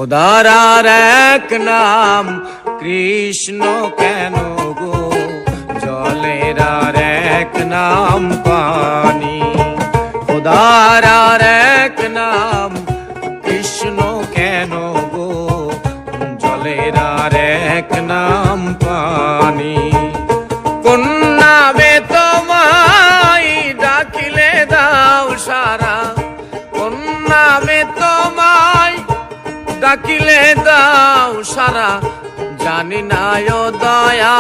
খোদার আর এক নাম কৃষ্ণ কেন গো, জলের আর এক নাম পানি। খোদার আর এক নাম কৃষ্ণ কেন গো, জলের আর এক নাম পানি। কোন নামে তোমায় ডাকিলে দাও সারা, কোন নামে তোমায় ডাকিলে দাও সারা, জানি না ও দয়া